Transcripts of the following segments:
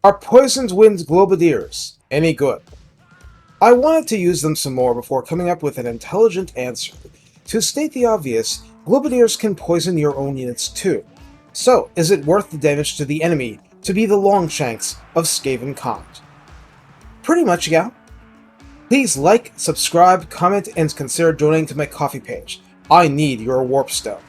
Are Poisoned Wind Globadiers any good? I wanted to use them some more before coming up with an intelligent answer. To state the obvious, Globadiers can poison your own units too. So, is it worth the damage to the enemy to be the Longshanks of Skaven kind? Pretty much, yeah. Please like, subscribe, comment, and consider donating to my Ko-fi page. I need your warpstone.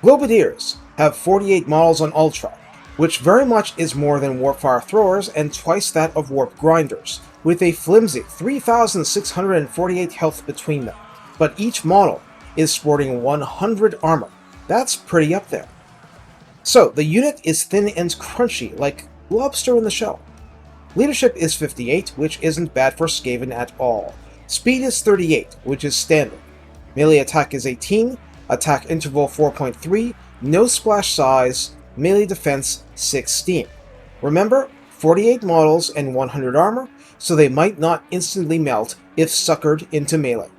Globadiers have 48 models on Ultra, which very much is more than Warpfire Throwers and twice that of Warp Grinders, with a flimsy 3,648 health between them. But each model is sporting 100 armor. That's pretty up there. So, the unit is thin and crunchy, like lobster in the shell. Leadership is 58, which isn't bad for Skaven at all. Speed is 38, which is standard. Melee attack is 18, attack interval 4.3, no splash size, melee defense 16. Remember, 48 models and 100 armor, so they might not instantly melt if suckered into melee.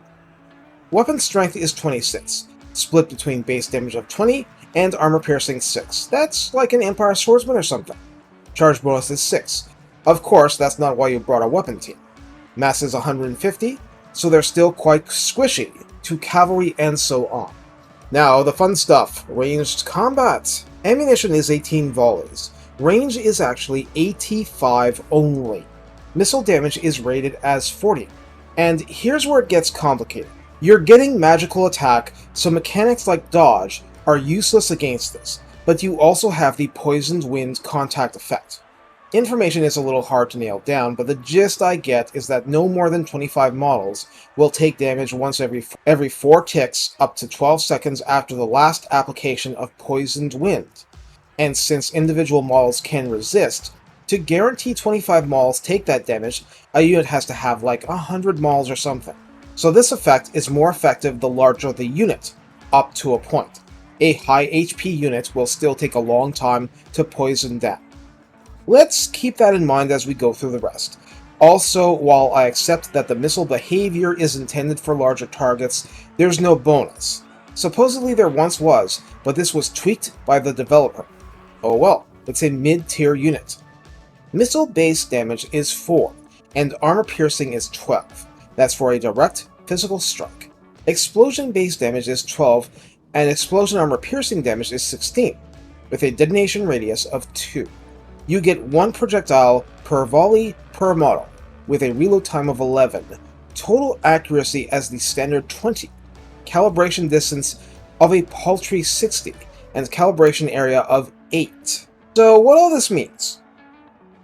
Weapon strength is 26, split between base damage of 20 and armor piercing 6. That's like an Empire Swordsman or something. Charge bonus is 6. Of course, that's not why you brought a weapon team. Mass is 150, so they're still quite squishy to cavalry and so on. Now, the fun stuff. Ranged combat. Ammunition is 18 volleys. Range is actually 85 only. Missile damage is rated as 40. And here's where it gets complicated. You're getting magical attack, so mechanics like dodge are useless against this, but you also have the Poisoned Wind contact effect. Information is a little hard to nail down, but the gist I get is that no more than 25 models will take damage once every 4 ticks up to 12 seconds after the last application of Poisoned Wind. And since individual models can resist, to guarantee 25 models take that damage, a unit has to have like 100 models or something. So this effect is more effective the larger the unit, up to a point. A high HP unit will still take a long time to poison down. Let's keep that in mind as we go through the rest. Also, while I accept that the missile behavior is intended for larger targets, there's no bonus. Supposedly there once was, but this was tweaked by the developer. Oh well, it's a mid-tier unit. Missile base damage is 4, and armor piercing is 12. That's for a direct physical strike. Explosion base damage is 12, and explosion armor piercing damage is 16, with a detonation radius of 2. You get 1 projectile per volley per model, with a reload time of 11, total accuracy as the standard 20, calibration distance of a paltry 60, and calibration area of 8. So what all this means?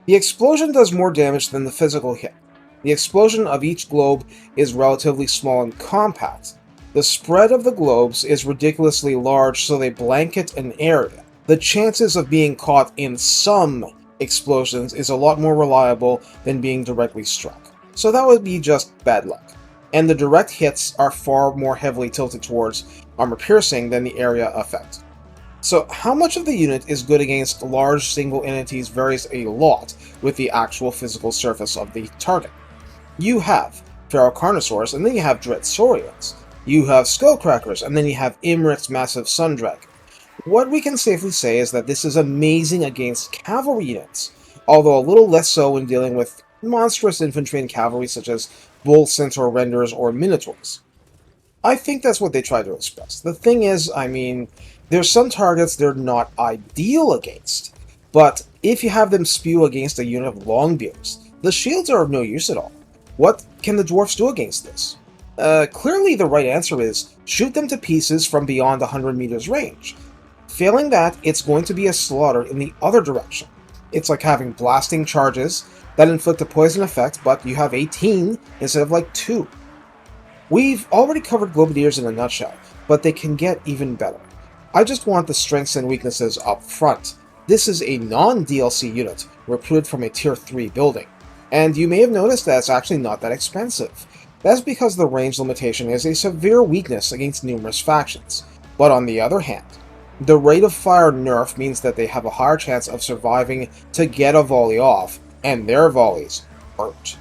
The explosion does more damage than the physical hit. The explosion of each globe is relatively small and compact. The spread of the globes is ridiculously large, so they blanket an area. The chances of being caught in some explosions is a lot more reliable than being directly struck. So that would be just bad luck. And the direct hits are far more heavily tilted towards armor piercing than the area effect. So how much of the unit is good against large single entities varies a lot with the actual physical surface of the target. You have Feral Carnosaurs, and then you have Dreadsaurians. You have Skullcrackers, and then you have Imric's massive Sun Dragon. What we can safely say is that this is amazing against cavalry units, although a little less so when dealing with monstrous infantry and cavalry such as Bull Centaur Renders or Minotaurs. I think that's what they try to express. The thing is, there's some targets they're not ideal against, but if you have them spew against a unit of Longbeards, the shields are of no use at all. What can the dwarfs do against this? Clearly the right answer is shoot them to pieces from beyond 100 meters range. Failing that, it's going to be a slaughter in the other direction. It's like having blasting charges that inflict a poison effect, but you have 18 instead of like 2. We've already covered Globadiers in a nutshell, but they can get even better. I just want the strengths and weaknesses up front. This is a non-DLC unit, recruited from a Tier 3 building, and you may have noticed that it's actually not that expensive. That's because the range limitation is a severe weakness against numerous factions. But on the other hand, the rate of fire nerf means that they have a higher chance of surviving to get a volley off, and their volleys hurt.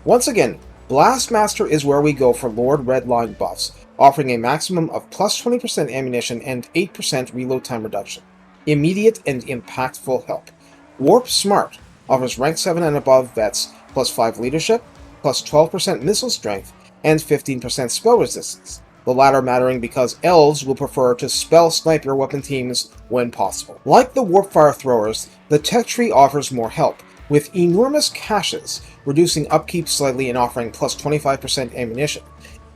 Once again, Blastmaster is where we go for Lord Redline buffs, offering a maximum of plus 20% ammunition and 8% reload time reduction. Immediate and impactful help. Warp Smart offers rank 7 and above vets plus 5 leadership, plus 12% missile strength, and 15% spell resistance, the latter mattering because elves will prefer to spell snipe your weapon teams when possible. Like the Warp Fire Throwers, the tech tree offers more help, with enormous caches reducing upkeep slightly and offering plus 25% ammunition,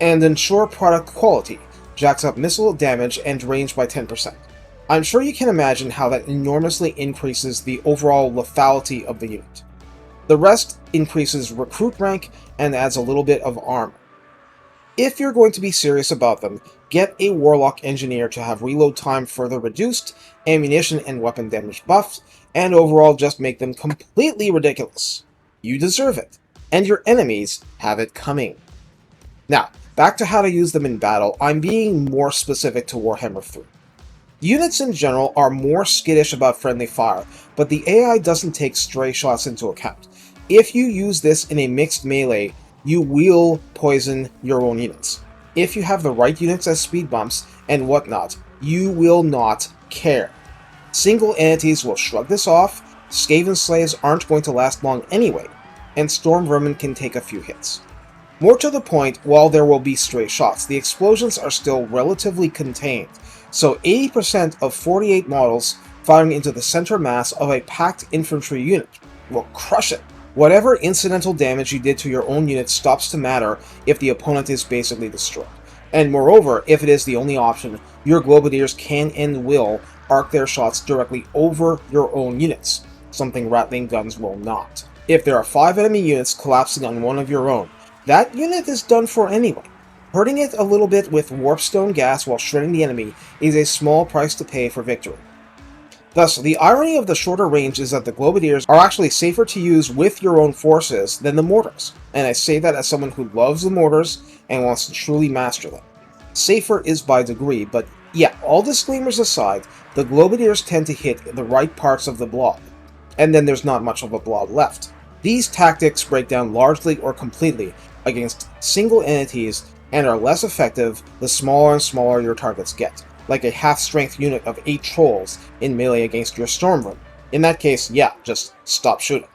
and ensure product quality, jacks up missile damage and range by 10%. I'm sure you can imagine how that enormously increases the overall lethality of the unit. The rest increases recruit rank and adds a little bit of armor. If you're going to be serious about them, get a Warlock Engineer to have reload time further reduced, ammunition and weapon damage buffed, and overall just make them completely ridiculous. You deserve it, and your enemies have it coming. Now, back to how to use them in battle. I'm being more specific to Warhammer 3. Units in general are more skittish about friendly fire, but the AI doesn't take stray shots into account. If you use this in a mixed melee, you will poison your own units. If you have the right units as speed bumps and whatnot, you will not care. Single entities will shrug this off, Skaven slaves aren't going to last long anyway, and Storm Vermin can take a few hits. More to the point, while there will be stray shots, the explosions are still relatively contained, so 80% of 48 models firing into the center mass of a packed infantry unit will crush it. Whatever incidental damage you did to your own unit stops to matter if the opponent is basically destroyed. And moreover, if it is the only option, your Globadiers can and will arc their shots directly over your own units, something Rattling guns will not. If there are 5 enemy units collapsing on one of your own, that unit is done for anyway. Hurting it a little bit with warpstone gas while shredding the enemy is a small price to pay for victory. Thus, the irony of the shorter range is that the Globadiers are actually safer to use with your own forces than the mortars, and I say that as someone who loves the mortars and wants to truly master them. Safer is by degree, but yeah, all disclaimers aside, the Globadiers tend to hit the right parts of the blob, and then there's not much of a blob left. These tactics break down largely or completely against single entities and are less effective the smaller and smaller your targets get, like a half-strength unit of 8 trolls in melee against your Storm Vermin. In that case, yeah, just stop shooting.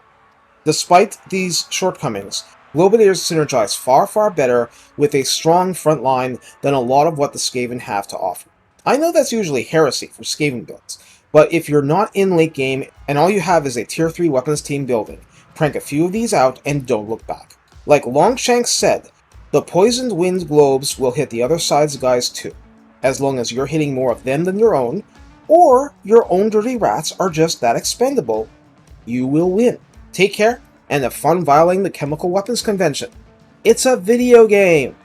Despite these shortcomings, Globadiers synergize far better with a strong front line than a lot of what the Skaven have to offer. I know that's usually heresy for Skaven builds, but if you're not in late game and all you have is a tier 3 weapons team building, crank a few of these out and don't look back. Like Longshanks said, the poisoned wind globes will hit the other side's guys too, as long as you're hitting more of them than your own, or your own dirty rats are just that expendable, you will win. Take care, and have fun violating the Chemical Weapons Convention. It's a video game!